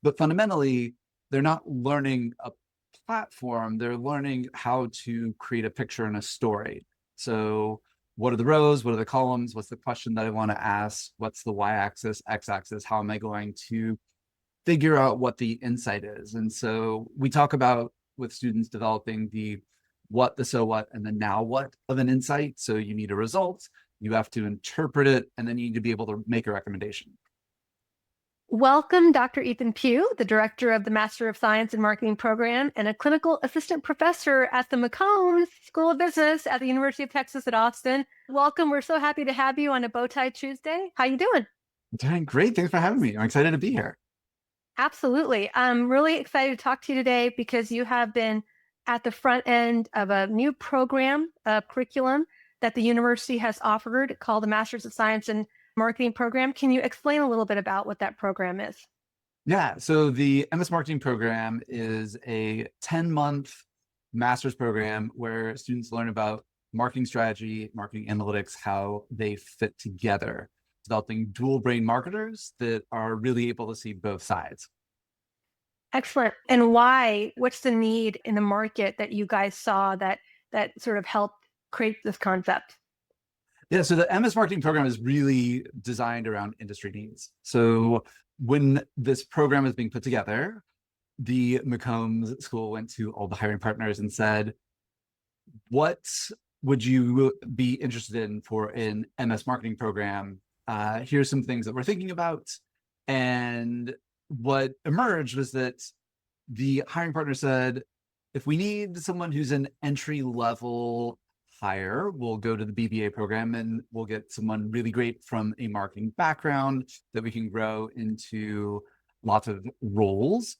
But fundamentally, they're not learning a platform, they're learning how to create a picture and a story. So what are the rows? What are the columns? What's the question that I want to ask? What's the y-axis, x-axis? How am I going to figure out what the insight is? And so we talk about with students developing the what, the so what, and the now what of an insight. So you need a result, you have to interpret it, and then you need to be able to make a recommendation. Welcome, Dr. Ethan Pugh, the director of the Master of Science in Marketing program and a clinical assistant professor at the McCombs School of Business at the University of Texas at Austin. Welcome. We're so happy to have you on a Bowtie Tuesday. How you doing? Doing great. Thanks for having me. I'm excited to be here. Absolutely. I'm really excited to talk to you today because you have been at the front end of a new program, a curriculum that the university has offered called the Masters of Science in Marketing program. Can you explain a little bit about what that program is? Yeah, so the MS Marketing program is a 10-month master's program where students learn about marketing strategy, marketing analytics, how they fit together, developing dual brain marketers that are really able to see both sides. Excellent. And why? What's the need in the market that you guys saw that sort of helped create this concept? Yeah, so the MS Marketing program is really designed around industry needs. So when this program is being put together, the McCombs School went to all the hiring partners and said, what would you be interested in for an MS Marketing program? Here's some things that we're thinking about. And what emerged was that the hiring partner said, if we need someone who's an entry level hire, we'll go to the BBA program and we'll get someone really great from a marketing background that we can grow into lots of roles.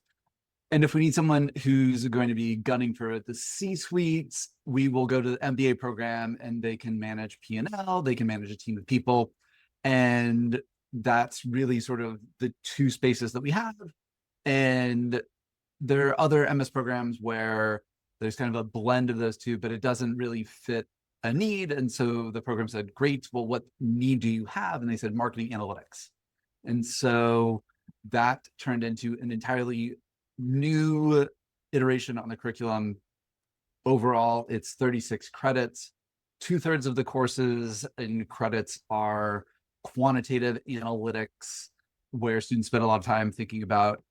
And if we need someone who's going to be gunning for the C-suites, we will go to the MBA program and they can manage P&L, they can manage a team of people. And that's really sort of the two spaces that we have. And there are other MS programs where there's kind of a blend of those two, but it doesn't really fit a need. And so the program said, great, well, what need do you have? And they said marketing analytics. And so that turned into an entirely new iteration on the curriculum. Overall, it's 36 credits. 2/3 of the courses and credits are quantitative analytics, where students spend a lot of time thinking about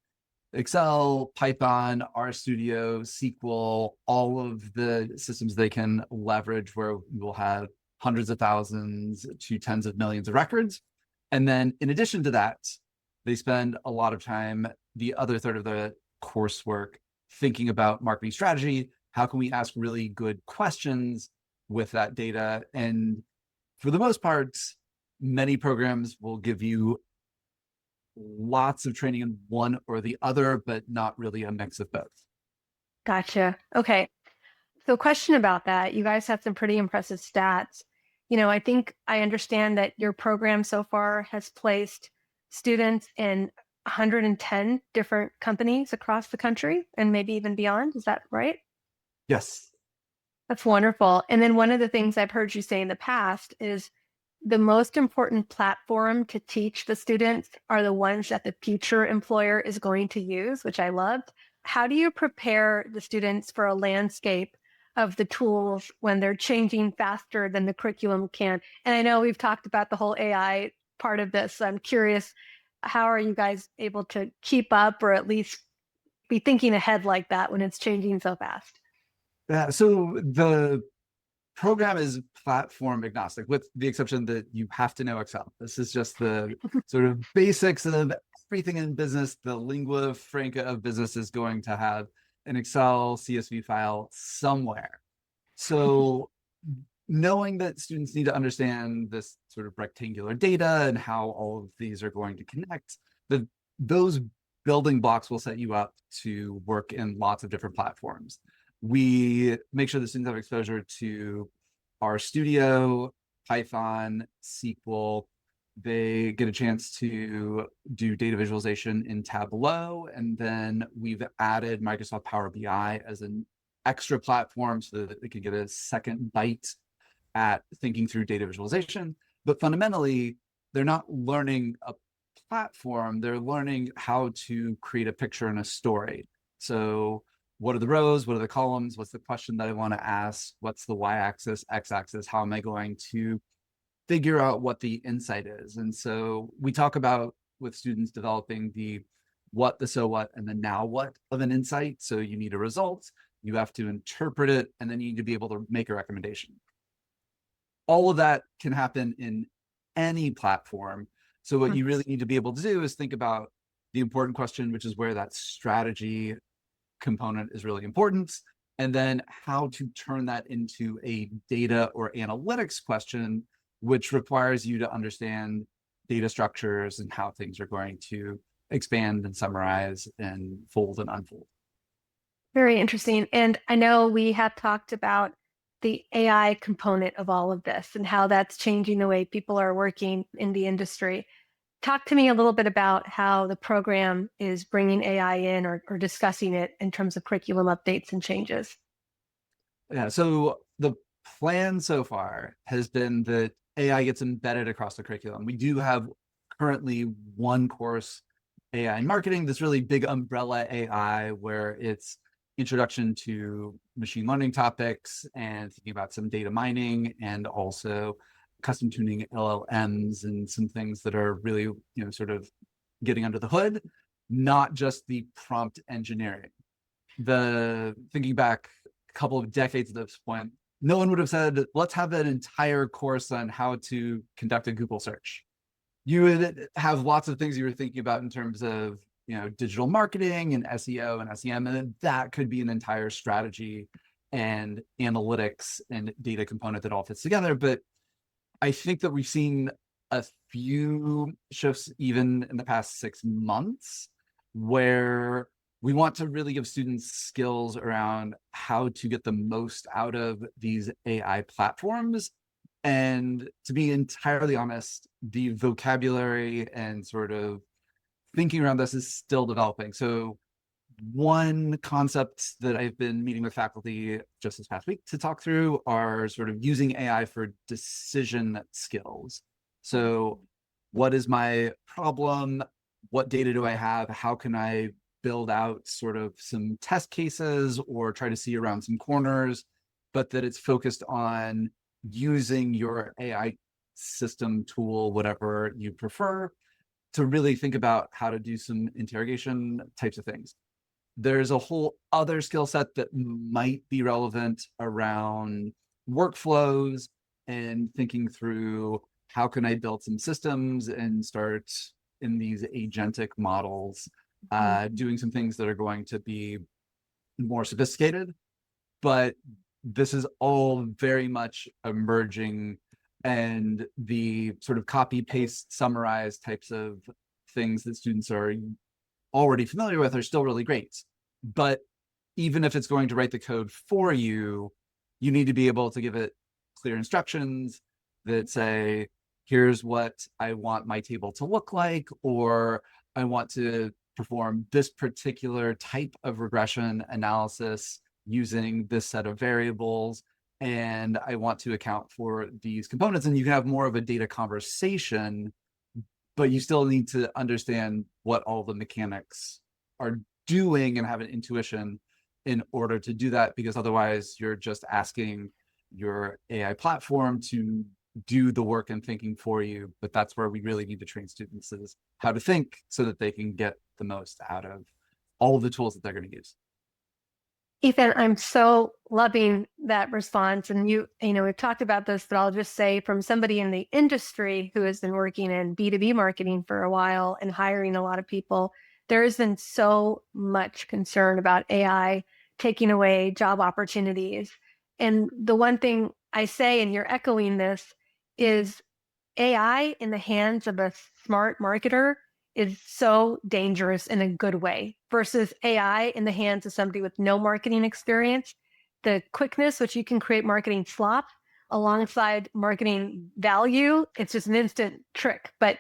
Excel, Python, RStudio, SQL, all of the systems they can leverage where we'll have hundreds of thousands to tens of millions of records. And then in addition to that, they spend a lot of time, the other third of the coursework, thinking about marketing strategy. How can we ask really good questions with that data? And for the most part, many programs will give you lots of training in one or the other, but not really a mix of both. Gotcha. Okay. So question about that. You guys have some pretty impressive stats. I think I understand that your program so far has placed students in 110 different companies across the country and maybe even beyond. Is that right? Yes. That's wonderful. And then one of the things I've heard you say in the past is the most important platform to teach the students are the ones that the future employer is going to use, which I loved. How do you prepare the students for a landscape of the tools when they're changing faster than the curriculum can? And I know we've talked about the whole AI part of this. So I'm curious, how are you guys able to keep up or at least be thinking ahead like that when it's changing so fast? Yeah, so the program is platform agnostic, with the exception that you have to know Excel. This is just the sort of basics of everything in business. The lingua franca of business is going to have an Excel CSV file somewhere. So knowing that students need to understand this sort of rectangular data and how all of these are going to connect, those building blocks will set you up to work in lots of different platforms. We make sure the students have exposure to RStudio, Python, SQL. They get a chance to do data visualization in Tableau, and then we've added Microsoft Power BI as an extra platform so that they can get a second bite at thinking through data visualization. But fundamentally, they're not learning a platform, they're learning how to create a picture and a story. So what are the rows? What are the columns? What's the question that I want to ask? What's the y-axis, x-axis? How am I going to figure out what the insight is? And so we talk about with students developing the what, the so what, and the now what of an insight. So you need a result, you have to interpret it, and then you need to be able to make a recommendation. All of that can happen in any platform. So what you really need to be able to do is think about the important question, which is where that strategy component is really important, and then how to turn that into a data or analytics question, which requires you to understand data structures and how things are going to expand and summarize and fold and unfold. Very interesting. And I know we have talked about the AI component of all of this and how that's changing the way people are working in the industry. Talk to me a little bit about how the program is bringing AI in or discussing it in terms of curriculum updates and changes. Yeah, so the plan so far has been that AI gets embedded across the curriculum. We do have currently one course, AI in marketing, this really big umbrella AI, where it's introduction to machine learning topics and thinking about some data mining and also custom tuning LLMs and some things that are really, sort of getting under the hood, not just the prompt engineering. Thinking back a couple of decades at this point, no one would have said, let's have an entire course on how to conduct a Google search. You would have lots of things you were thinking about in terms of, digital marketing and SEO and SEM, and then that could be an entire strategy and analytics and data component that all fits together. But I think that we've seen a few shifts even in the past 6 months where we want to really give students skills around how to get the most out of these AI platforms. And to be entirely honest, the vocabulary and sort of thinking around this is still developing. So one concept that I've been meeting with faculty just this past week to talk through are sort of using AI for decision skills. So what is my problem? What data do I have? How can I build out sort of some test cases or try to see around some corners, but that it's focused on using your AI system, tool, whatever you prefer, to really think about how to do some interrogation types of things. There's a whole other skill set that might be relevant around workflows and thinking through how can I build some systems and start in these agentic models, doing some things that are going to be more sophisticated. But this is all very much emerging, and the sort of copy, paste, summarize types of things that students are already familiar with are still really great. But even if it's going to write the code for you, you need to be able to give it clear instructions that say, here's what I want my table to look like, or I want to perform this particular type of regression analysis using this set of variables, and I want to account for these components. And you can have more of a data conversation, but you still need to understand what all the mechanics are doing and have an intuition in order to do that, because otherwise you're just asking your AI platform to do the work and thinking for you. But that's where we really need to train students, is how to think so that they can get the most out of all of the tools that they're going to use. Ethan, I'm so loving that response. And we've talked about this, but I'll just say, from somebody in the industry who has been working in B2B marketing for a while and hiring a lot of people, there has been so much concern about AI taking away job opportunities. And the one thing I say, and you're echoing this, is AI in the hands of a smart marketer is so dangerous in a good way versus AI in the hands of somebody with no marketing experience. The quickness which you can create marketing slop alongside marketing value, it's just an instant trick. But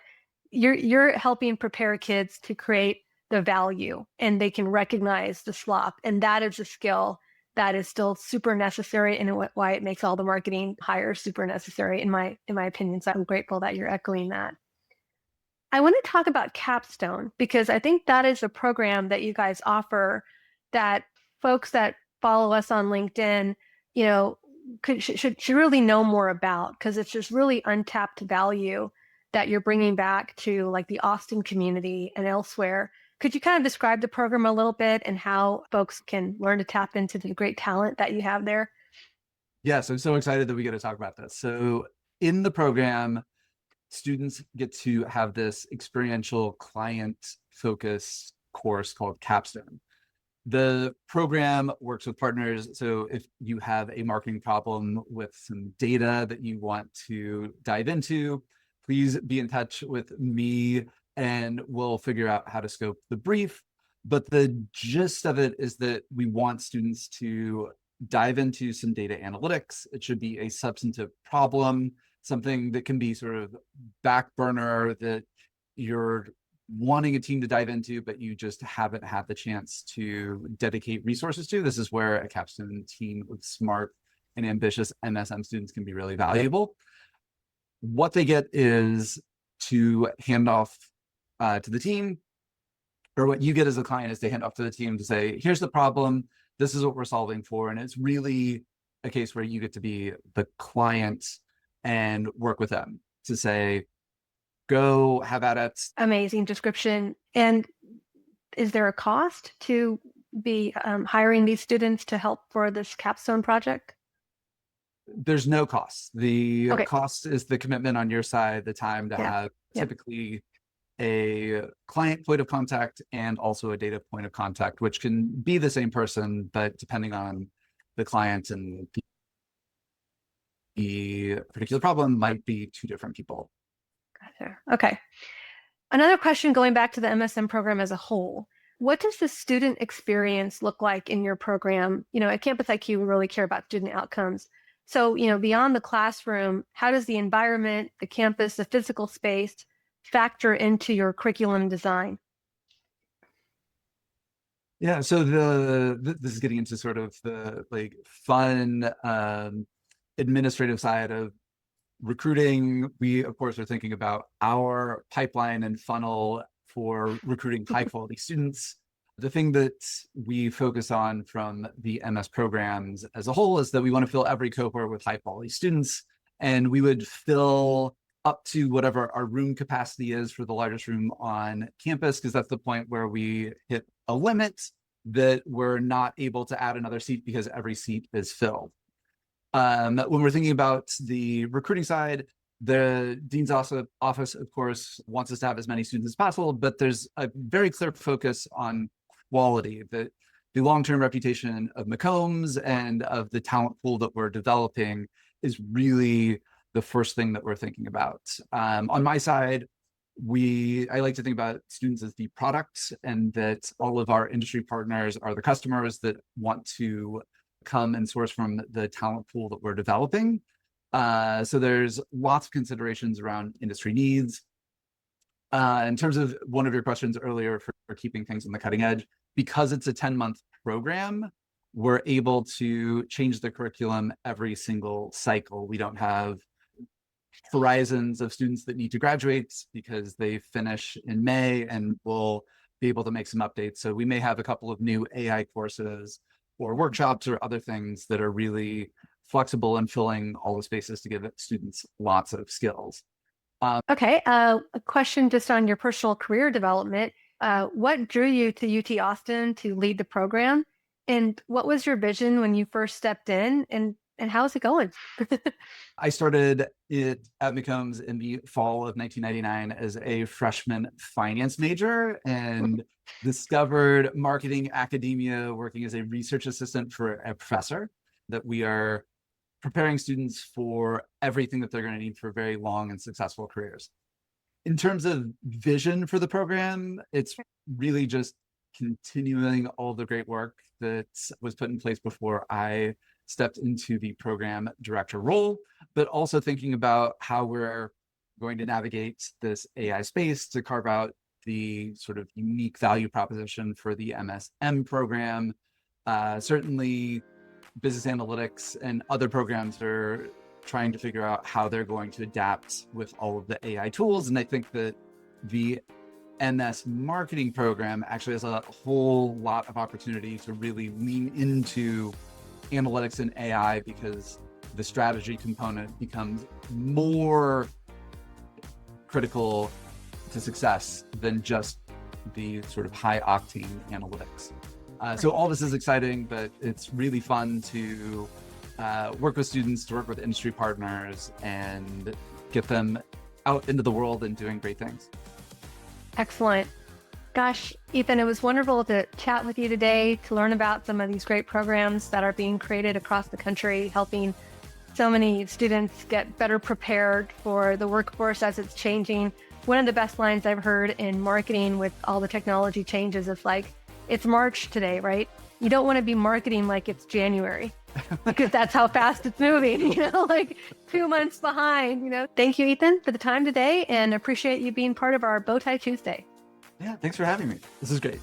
you're helping prepare kids to create the value, and they can recognize the slop. And that is a skill that is still super necessary, and why it makes all the marketing hires super necessary in my opinion. So I'm grateful that you're echoing that. I want to talk about Capstone because I think that is a program that you guys offer that folks that follow us on LinkedIn, you know, should really know more about because it's just really untapped value that you're bringing back to like the Austin community and elsewhere. Could you kind of describe the program a little bit and how folks can learn to tap into the great talent that you have there? Yes, I'm so excited that we get to talk about this. So in the program, students get to have this experiential client focused course called Capstone. The program works with partners. So if you have a marketing problem with some data that you want to dive into, please be in touch with me and we'll figure out how to scope the brief. But the gist of it is that we want students to dive into some data analytics. It should be a substantive problem, something that can be sort of back burner that you're wanting a team to dive into, but you just haven't had the chance to dedicate resources to. This is where a Capstone team with smart and ambitious MSM students can be really valuable. What they get is to hand off to the team, or what you get as a client is to hand off to the team to say, here's the problem, this is what we're solving for. And it's really a case where you get to be the client and work with them to say, go have at it. Amazing description. And is there a cost to be hiring these students to help for this capstone project? There's no cost. The Okay. cost is the commitment on your side, the time to Yeah. have Yeah. typically a client point of contact and also a data point of contact, which can be the same person, but depending on the client and the particular problem might be two different people. Gotcha. Okay. Another question going back to the MSM program as a whole. What does the student experience look like in your program? At Campus IQ, we really care about student outcomes. So, beyond the classroom, how does the environment, the campus, the physical space factor into your curriculum design? Yeah, so this is getting into sort of the like fun administrative side of recruiting. We of course are thinking about our pipeline and funnel for recruiting high quality students. The thing that we focus on from the MS programs as a whole is that we want to fill every cohort with high quality students, and we would fill up to whatever our room capacity is for the largest room on campus, because that's the point where we hit a limit that we're not able to add another seat because every seat is filled. When we're thinking about the recruiting side, the dean's office, of course, wants us to have as many students as possible, but there's a very clear focus on quality. The long-term reputation of McCombs and of the talent pool that we're developing is really the first thing that we're thinking about. On my side, I like to think about students as the product, and that all of our industry partners are the customers that want to come and source from the talent pool that we're developing. So there's lots of considerations around industry needs. In terms of one of your questions earlier for keeping things on the cutting edge, because it's a 10-month program, we're able to change the curriculum every single cycle. We don't have horizons of students that need to graduate because they finish in May, and we'll be able to make some updates. So we may have a couple of new AI courses or workshops or other things that are really flexible and filling all the spaces to give students lots of skills. Okay, a question just on your personal career development. What drew you to UT Austin to lead the program? And what was your vision when you first stepped in? And how's it going? I started it at McCombs in the fall of 1999 as a freshman finance major and discovered marketing academia working as a research assistant for a professor, that we are preparing students for everything that they're going to need for very long and successful careers. In terms of vision for the program, it's really just continuing all the great work that was put in place before I stepped into the program director role, but also thinking about how we're going to navigate this AI space to carve out the sort of unique value proposition for the MSM program. Certainly, business analytics and other programs are trying to figure out how they're going to adapt with all of the AI tools. And I think that the MS marketing program actually has a whole lot of opportunity to really lean into analytics and AI, because the strategy component becomes more critical to success than just the sort of high octane analytics. So all this is exciting, but it's really fun to work with students, to work with industry partners, and get them out into the world and doing great things. Excellent. Gosh, Ethan, it was wonderful to chat with you today, to learn about some of these great programs that are being created across the country, helping so many students get better prepared for the workforce as it's changing. One of the best lines I've heard in marketing with all the technology changes is like, it's March today, right? You don't want to be marketing like it's January, because that's how fast it's moving, like 2 months behind, Thank you, Ethan, for the time today, and appreciate you being part of our Bowtie Tuesday. Yeah, thanks for having me. This is great.